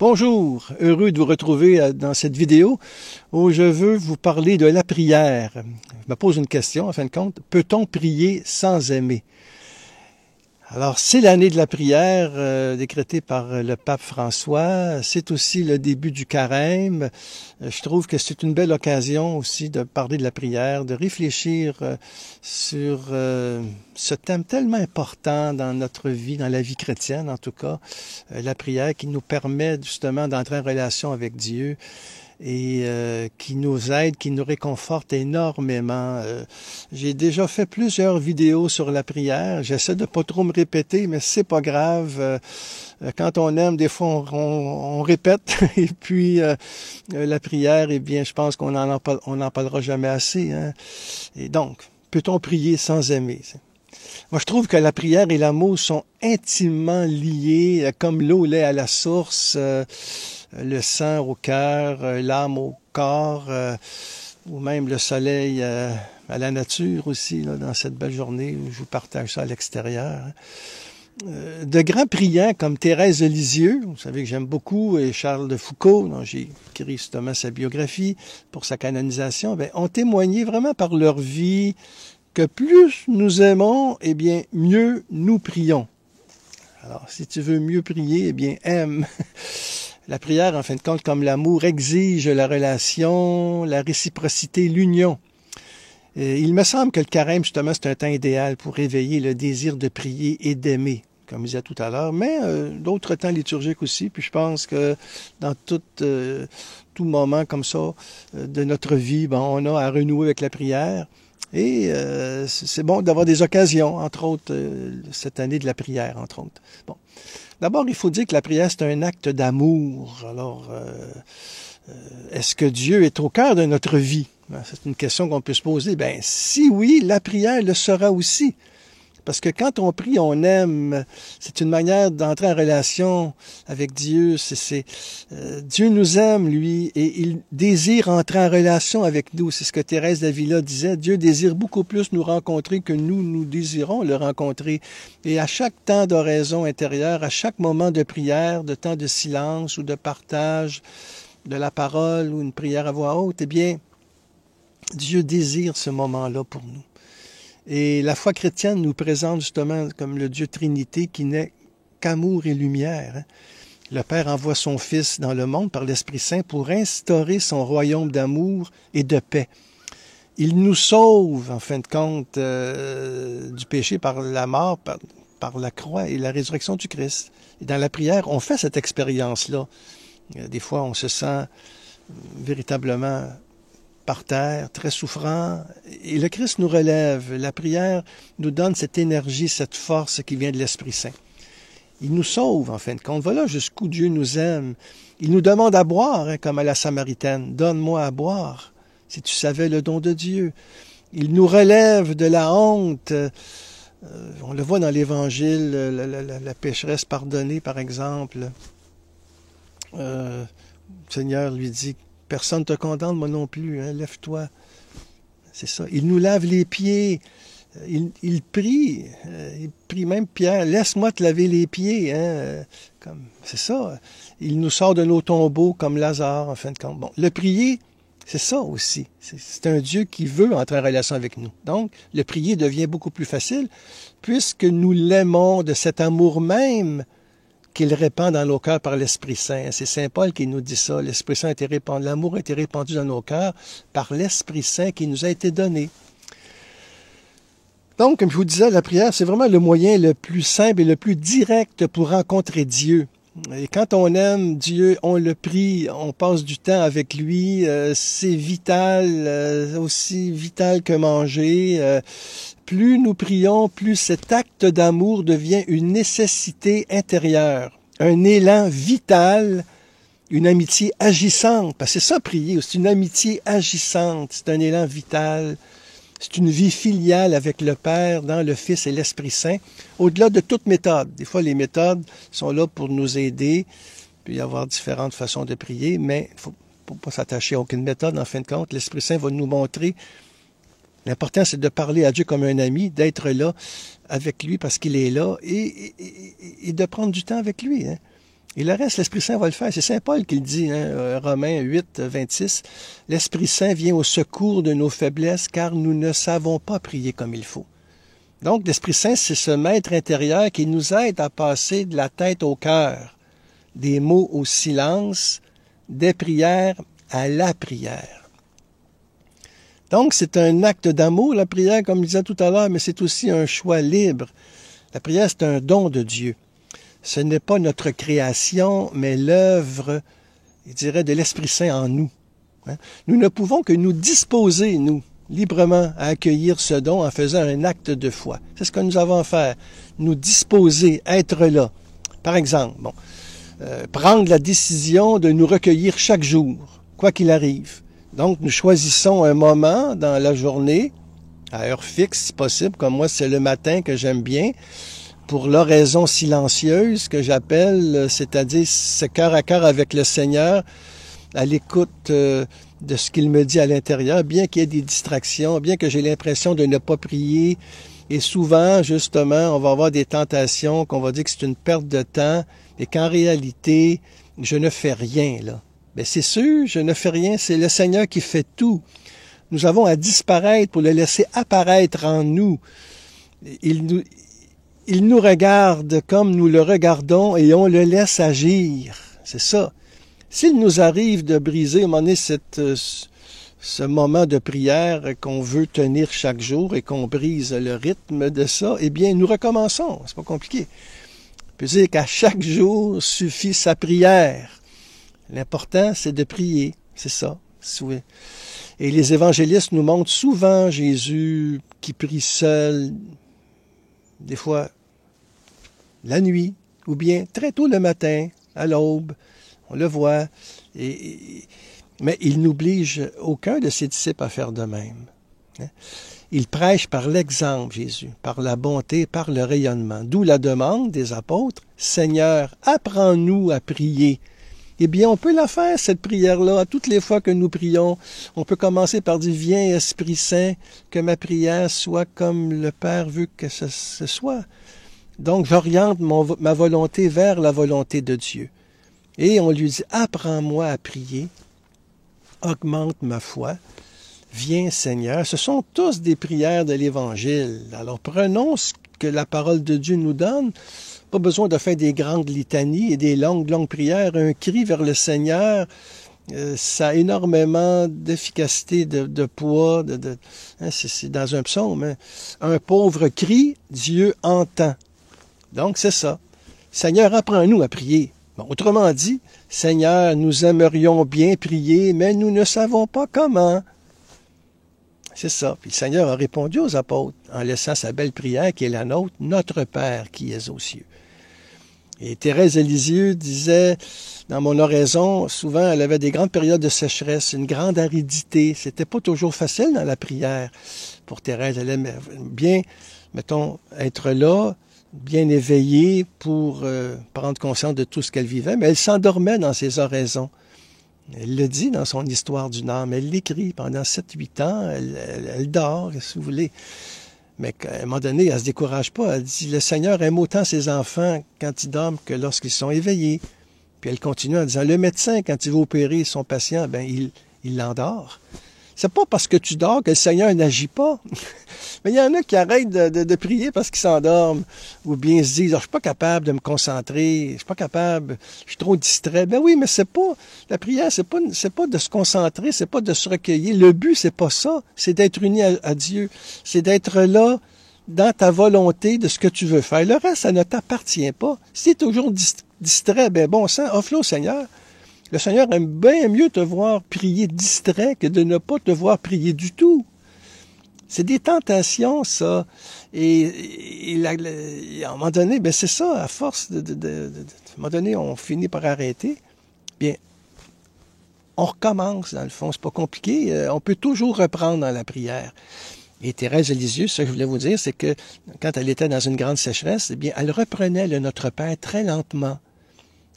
Bonjour, heureux de vous retrouver dans cette vidéo où je veux vous parler de la prière. Je me pose une question, en fin de compte, peut-on prier sans aimer? Alors, c'est l'année de la prière décrétée par le pape François. C'est aussi le début du carême. Je trouve que c'est une belle occasion aussi de parler de la prière, de réfléchir sur ce thème tellement important dans notre vie, dans la vie chrétienne en tout cas, la prière qui nous permet justement d'entrer en relation avec Dieu et qui nous aide, qui nous réconforte énormément. J'ai déjà fait plusieurs vidéos sur la prière. J'essaie de pas trop me répéter, mais c'est pas grave. Quand on aime, des fois, on répète. Et puis, la prière, eh bien, je pense qu'on n'en parlera jamais assez. Hein? Et donc, peut-on prier sans aimer? Moi, je trouve que la prière et l'amour sont intimement liés, comme l'eau l'est à la source, le sang au cœur, l'âme au corps, ou même le soleil à la nature aussi, là, dans cette belle journée où je vous partage ça à l'extérieur. De grands priants comme Thérèse de Lisieux, vous savez que j'aime beaucoup, et Charles de Foucauld, dont j'ai écrit justement sa biographie pour sa canonisation, ont témoigné vraiment par leur vie que plus nous aimons, eh bien, mieux nous prions. Alors, si tu veux mieux prier, eh bien, aime. La prière, en fin de compte, comme l'amour, exige la relation, la réciprocité, l'union. Il me semble que le carême, justement, c'est un temps idéal pour réveiller le désir de prier et d'aimer, comme je disais tout à l'heure, mais d'autres temps liturgiques aussi. Puis je pense que dans tout moment comme ça de notre vie, on a à renouer avec la prière. Et c'est bon d'avoir des occasions, entre autres, cette année de la prière, entre autres. Bon. D'abord, il faut dire que la prière, c'est un acte d'amour. Alors, est-ce que Dieu est au cœur de notre vie? C'est une question qu'on peut se poser. Ben, si oui, la prière le sera aussi. Parce que quand on prie, on aime. C'est une manière d'entrer en relation avec Dieu. Dieu nous aime, lui, et il désire entrer en relation avec nous. C'est ce que Thérèse d'Avila disait. Dieu désire beaucoup plus nous rencontrer que nous désirons le rencontrer. Et à chaque temps d'oraison intérieure, à chaque moment de prière, de temps de silence ou de partage de la parole ou une prière à voix haute, eh bien, Dieu désire ce moment-là pour nous. Et la foi chrétienne nous présente justement comme le Dieu Trinité qui n'est qu'amour et lumière. Le Père envoie son Fils dans le monde par l'Esprit Saint pour instaurer son royaume d'amour et de paix. Il nous sauve, en fin de compte, du péché par la mort, par la croix et la résurrection du Christ. Et dans la prière, on fait cette expérience-là. Des fois, on se sent véritablement par terre, très souffrant, et le Christ nous relève. La prière nous donne cette énergie, cette force qui vient de l'Esprit Saint. Il nous sauve, en fin de compte. Voilà jusqu'où Dieu nous aime. Il nous demande à boire, hein, comme à la Samaritaine. « Donne-moi à boire, si tu savais le don de Dieu. » Il nous relève de la honte. On le voit dans l'Évangile, la pécheresse pardonnée, par exemple. Le Seigneur lui dit, personne ne te condamne, moi non plus, hein, lève-toi. C'est ça. Il nous lave les pieds. Il prie même Pierre, laisse-moi te laver les pieds. Hein, c'est ça. Il nous sort de nos tombeaux comme Lazare, en fin de compte. Bon, le prier, c'est ça aussi. C'est un Dieu qui veut entrer en relation avec nous. Donc, le prier devient beaucoup plus facile puisque nous l'aimons de cet amour même qu'il répand dans nos cœurs par l'Esprit Saint. C'est Saint Paul qui nous dit ça. L'Esprit Saint a été répandu, l'amour a été répandu dans nos cœurs par l'Esprit Saint qui nous a été donné. Donc, comme je vous disais, la prière, c'est vraiment le moyen le plus simple et le plus direct pour rencontrer Dieu. Et quand on aime Dieu, on le prie, on passe du temps avec lui, c'est vital, aussi vital que manger. Plus nous prions, plus cet acte d'amour devient une nécessité intérieure, un élan vital, une amitié agissante. Parce que c'est ça, prier, c'est une amitié agissante, c'est un élan vital. C'est une vie filiale avec le Père, dans le Fils et l'Esprit Saint, au-delà de toute méthode. Des fois, les méthodes sont là pour nous aider, il peut y avoir différentes façons de prier, mais il ne faut pas s'attacher à aucune méthode, en fin de compte. L'Esprit Saint va nous montrer. L'important, c'est de parler à Dieu comme un ami, d'être là avec lui parce qu'il est là et de prendre du temps avec lui. Hein. Et le reste, l'Esprit Saint va le faire. C'est Saint Paul qui le dit, hein, Romains 8, 26. L'Esprit Saint vient au secours de nos faiblesses, car nous ne savons pas prier comme il faut. Donc, l'Esprit Saint, c'est ce maître intérieur qui nous aide à passer de la tête au cœur, des mots au silence, des prières à la prière. Donc, c'est un acte d'amour, la prière, comme je disais tout à l'heure, mais c'est aussi un choix libre. La prière, c'est un don de Dieu. Ce n'est pas notre création, mais l'œuvre, je dirais, de l'Esprit Saint en nous. Nous ne pouvons que nous disposer, nous, librement, à accueillir ce don en faisant un acte de foi. C'est ce que nous avons à faire. Nous disposer, être là. Par exemple, prendre la décision de nous recueillir chaque jour, quoi qu'il arrive. Donc, nous choisissons un moment dans la journée, à heure fixe si possible, comme moi c'est le matin que j'aime bien, pour l'oraison silencieuse que j'appelle, c'est-à-dire ce cœur à cœur avec le Seigneur, à l'écoute de ce qu'il me dit à l'intérieur, bien qu'il y ait des distractions, bien que j'ai l'impression de ne pas prier. Et souvent, justement, on va avoir des tentations qu'on va dire que c'est une perte de temps, et qu'en réalité, je ne fais rien, là. Mais c'est sûr, je ne fais rien, c'est le Seigneur qui fait tout. Nous avons à disparaître pour le laisser apparaître en nous. Il nous regarde comme nous le regardons et on le laisse agir. C'est ça. S'il nous arrive de briser, à un moment donné, ce moment de prière qu'on veut tenir chaque jour et qu'on brise le rythme de ça, eh bien, nous recommençons. C'est pas compliqué. On peut dire qu'à chaque jour suffit sa prière. L'important, c'est de prier. C'est ça. Et les évangélistes nous montrent souvent Jésus qui prie seul, des fois la nuit, ou bien très tôt le matin, à l'aube, on le voit. Mais il n'oblige aucun de ses disciples à faire de même. Il prêche par l'exemple, Jésus, par la bonté, par le rayonnement. D'où la demande des apôtres, « Seigneur, apprends-nous à prier ». Eh bien, on peut la faire, cette prière-là, à toutes les fois que nous prions. On peut commencer par dire, viens, Esprit Saint, que ma prière soit comme le Père veut que ce soit. Donc, j'oriente ma volonté vers la volonté de Dieu. Et on lui dit, apprends-moi à prier, augmente ma foi, viens, Seigneur. Ce sont tous des prières de l'Évangile. Alors, prenons ce que la parole de Dieu nous donne. Pas besoin de faire des grandes litanies et des longues prières. Un cri vers le Seigneur, ça a énormément d'efficacité, de poids. C'est dans un psaume. Hein. Un pauvre cri, Dieu entend. Donc, c'est ça. Seigneur, apprends-nous à prier. Bon, autrement dit, Seigneur, nous aimerions bien prier, mais nous ne savons pas comment. C'est ça. Puis le Seigneur a répondu aux apôtres en laissant sa belle prière qui est la nôtre, notre Père qui est aux cieux. Et Thérèse de Lisieux disait, dans mon oraison, souvent elle avait des grandes périodes de sécheresse, une grande aridité. C'était pas toujours facile dans la prière. Pour Thérèse, elle aimait bien, mettons, être là, bien éveillée pour prendre conscience de tout ce qu'elle vivait, mais elle s'endormait dans ses oraisons. Elle le dit dans son Histoire d'une âme. Elle l'écrit pendant 7-8 ans. Elle dort, si vous voulez. Mais à un moment donné, elle ne se décourage pas. Elle dit, le Seigneur aime autant ses enfants quand ils dorment que lorsqu'ils sont éveillés. Puis elle continue en disant, le médecin, quand il va opérer son patient, ben il l'endort. C'est pas parce que tu dors que le Seigneur n'agit pas. Mais il y en a qui arrêtent de prier parce qu'ils s'endorment. Ou bien se disent, je suis pas capable de me concentrer, je suis pas capable, je suis trop distrait. Ben oui, mais c'est pas, la prière, c'est pas de se concentrer, c'est pas de se recueillir. Le but, c'est pas ça. C'est d'être uni à Dieu. C'est d'être là dans ta volonté de ce que tu veux faire. Le reste, ça ne t'appartient pas. Si tu es toujours distrait, ben bon sang, offre-le au Seigneur. Le Seigneur aime bien mieux te voir prier distrait que de ne pas te voir prier du tout. C'est des tentations, ça. Et à un moment donné, ben c'est ça, à force à un moment donné, on finit par arrêter. Bien, on recommence, dans le fond. C'est pas compliqué. On peut toujours reprendre dans la prière. Et Thérèse de Lisieux, ce que je voulais vous dire, c'est que quand elle était dans une grande sécheresse, eh bien, elle reprenait le Notre Père très lentement.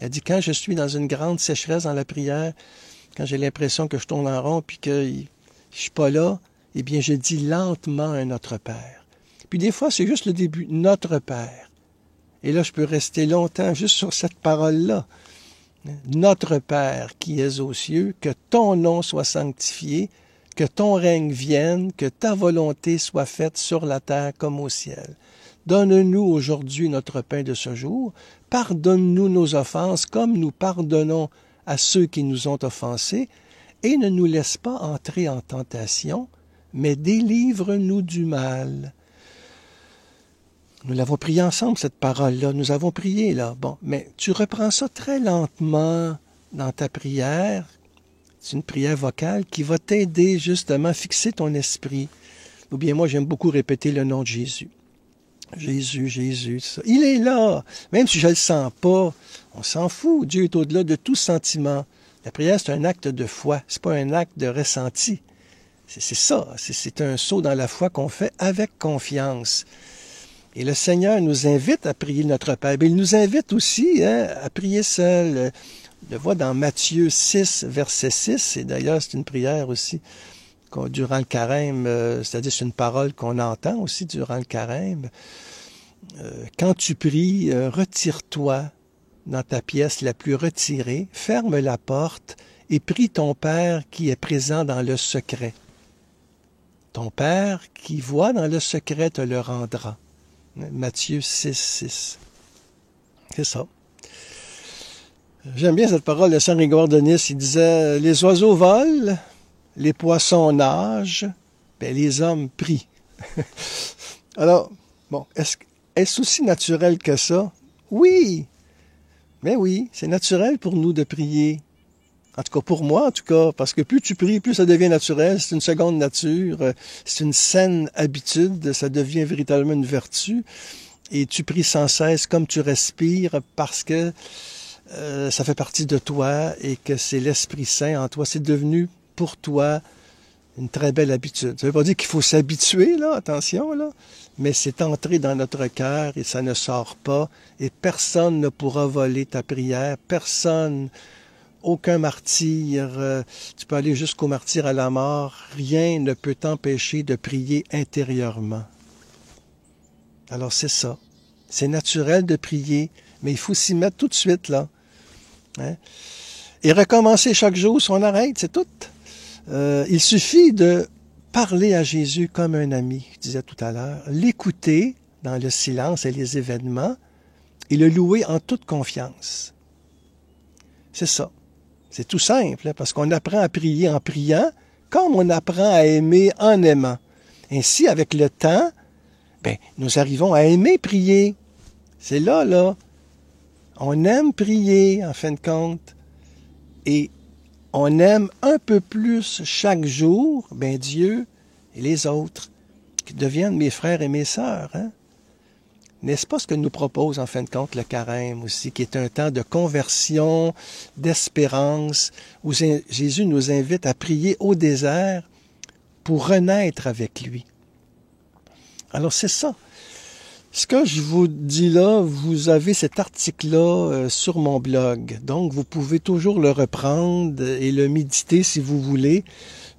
Elle dit, quand je suis dans une grande sécheresse dans la prière, quand j'ai l'impression que je tourne en rond puis que je suis pas là, eh bien, je dis lentement un Notre Père. Puis des fois, c'est juste le début, Notre Père. Et là, je peux rester longtemps juste sur cette parole-là. Notre Père qui es aux cieux, que ton nom soit sanctifié, que ton règne vienne, que ta volonté soit faite sur la terre comme au ciel. Donne-nous aujourd'hui notre pain de ce jour. Pardonne-nous nos offenses comme nous pardonnons à ceux qui nous ont offensés. Et ne nous laisse pas entrer en tentation, mais délivre-nous du mal. Nous l'avons prié ensemble, cette parole-là. Nous avons prié, là. Bon, mais tu reprends ça très lentement dans ta prière. C'est une prière vocale qui va t'aider justement à fixer ton esprit. Ou bien moi, j'aime beaucoup répéter le nom de Jésus. Jésus, Jésus, ça. Il est là. Même si je ne le sens pas, on s'en fout. Dieu est au-delà de tout sentiment. La prière, c'est un acte de foi. C'est pas un acte de ressenti. C'est ça. C'est un saut dans la foi qu'on fait avec confiance. Et le Seigneur nous invite à prier notre Père. Mais il nous invite aussi à prier seul. On le voit dans Matthieu 6, verset 6. Et d'ailleurs, c'est une prière aussi durant le carême. C'est-à-dire, c'est une parole qu'on entend aussi durant le carême. Quand tu pries, retire-toi dans ta pièce la plus retirée, ferme la porte et prie ton Père qui est présent dans le secret. Ton Père qui voit dans le secret te le rendra. Matthieu 6, 6. C'est ça. J'aime bien cette parole de Saint Grégoire de Nice. Il disait, les oiseaux volent, les poissons nagent, ben les hommes prient. Alors, bon, est-ce aussi naturel que ça? Oui! Mais oui, c'est naturel pour nous de prier. En tout cas, pour moi, en tout cas, parce que plus tu pries, plus ça devient naturel. C'est une seconde nature. C'est une saine habitude. Ça devient véritablement une vertu. Et tu pries sans cesse comme tu respires parce que ça fait partie de toi et que c'est l'Esprit Saint en toi. C'est devenu pour toi une très belle habitude. Ça ne veut pas dire qu'il faut s'habituer, là, attention, là. Mais c'est entré dans notre cœur et ça ne sort pas. Et personne ne pourra voler ta prière. Personne... Aucun martyr, tu peux aller jusqu'au martyr à la mort, rien ne peut t'empêcher de prier intérieurement. Alors c'est ça, c'est naturel de prier, mais il faut s'y mettre tout de suite, là. Hein? Et recommencer chaque jour, si on arrête, c'est tout. Il suffit de parler à Jésus comme un ami, je disais tout à l'heure, l'écouter dans le silence et les événements, et le louer en toute confiance. C'est ça. C'est tout simple, hein, parce qu'on apprend à prier en priant, comme on apprend à aimer en aimant. Ainsi, avec le temps, nous arrivons à aimer prier. C'est là. On aime prier, en fin de compte. Et on aime un peu plus chaque jour, Dieu et les autres, qui deviennent mes frères et mes sœurs, hein? N'est-ce pas ce que nous propose en fin de compte le carême aussi, qui est un temps de conversion, d'espérance, où Jésus nous invite à prier au désert pour renaître avec lui. Alors c'est ça. Ce que je vous dis là, vous avez cet article-là sur mon blog. Donc vous pouvez toujours le reprendre et le méditer si vous voulez.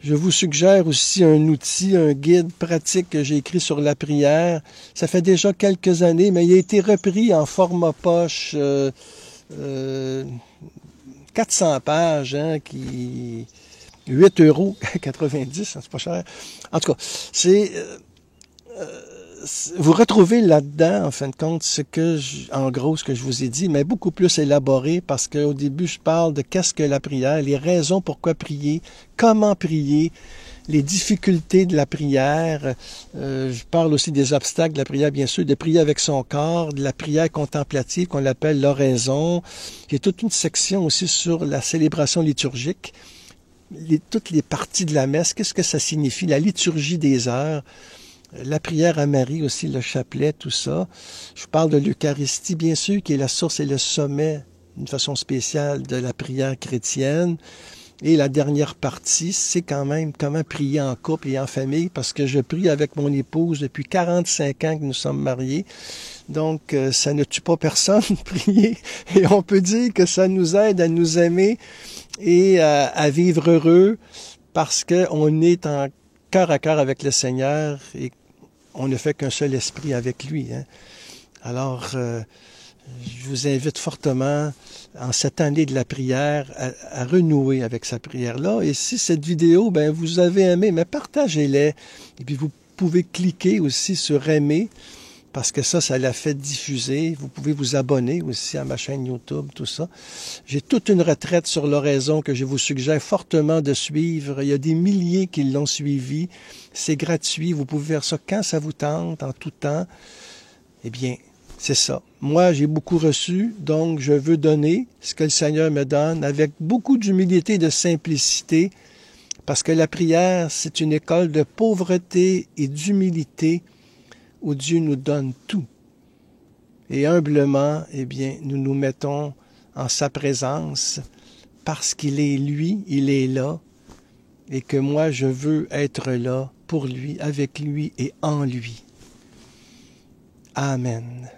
Je vous suggère aussi un outil, un guide pratique que j'ai écrit sur la prière. Ça fait déjà quelques années, mais il a été repris en format poche, 400 pages, hein, qui 8,90 €, c'est pas cher. En tout cas, vous retrouvez là-dedans, en fin de compte, en gros, ce que je vous ai dit, mais beaucoup plus élaboré parce qu'au début, je parle de qu'est-ce que la prière, les raisons pourquoi prier, comment prier, les difficultés de la prière. Je parle aussi des obstacles de la prière, bien sûr, de prier avec son corps, de la prière contemplative qu'on appelle l'oraison. Il y a toute une section aussi sur la célébration liturgique, toutes les parties de la messe, qu'est-ce que ça signifie, la liturgie des heures. La prière à Marie aussi, le chapelet, tout ça. Je parle de l'Eucharistie, bien sûr, qui est la source et le sommet, d'une façon spéciale, de la prière chrétienne. Et la dernière partie, c'est quand même comment prier en couple et en famille, parce que je prie avec mon épouse depuis 45 ans que nous sommes mariés. Donc, ça ne tue pas personne, prier. Et on peut dire que ça nous aide à nous aimer et à vivre heureux, parce qu'on est en cœur à cœur avec le Seigneur et on ne fait qu'un seul esprit avec lui. Hein. Alors, Je vous invite fortement, en cette année de la prière, à renouer avec sa prière-là. Et si cette vidéo, vous avez aimé, mais partagez-la. Et puis vous pouvez cliquer aussi sur aimer, parce que ça l'a fait diffuser. Vous pouvez vous abonner aussi à ma chaîne YouTube, tout ça. J'ai toute une retraite sur l'oraison que je vous suggère fortement de suivre. Il y a des milliers qui l'ont suivi. C'est gratuit. Vous pouvez faire ça quand ça vous tente, en tout temps. Eh bien, c'est ça. Moi, j'ai beaucoup reçu, donc je veux donner ce que le Seigneur me donne avec beaucoup d'humilité et de simplicité, parce que la prière, c'est une école de pauvreté et d'humilité où Dieu nous donne tout. Et humblement, eh bien, nous nous mettons en sa présence parce qu'il est lui, il est là, et que moi, je veux être là pour lui, avec lui et en lui. Amen.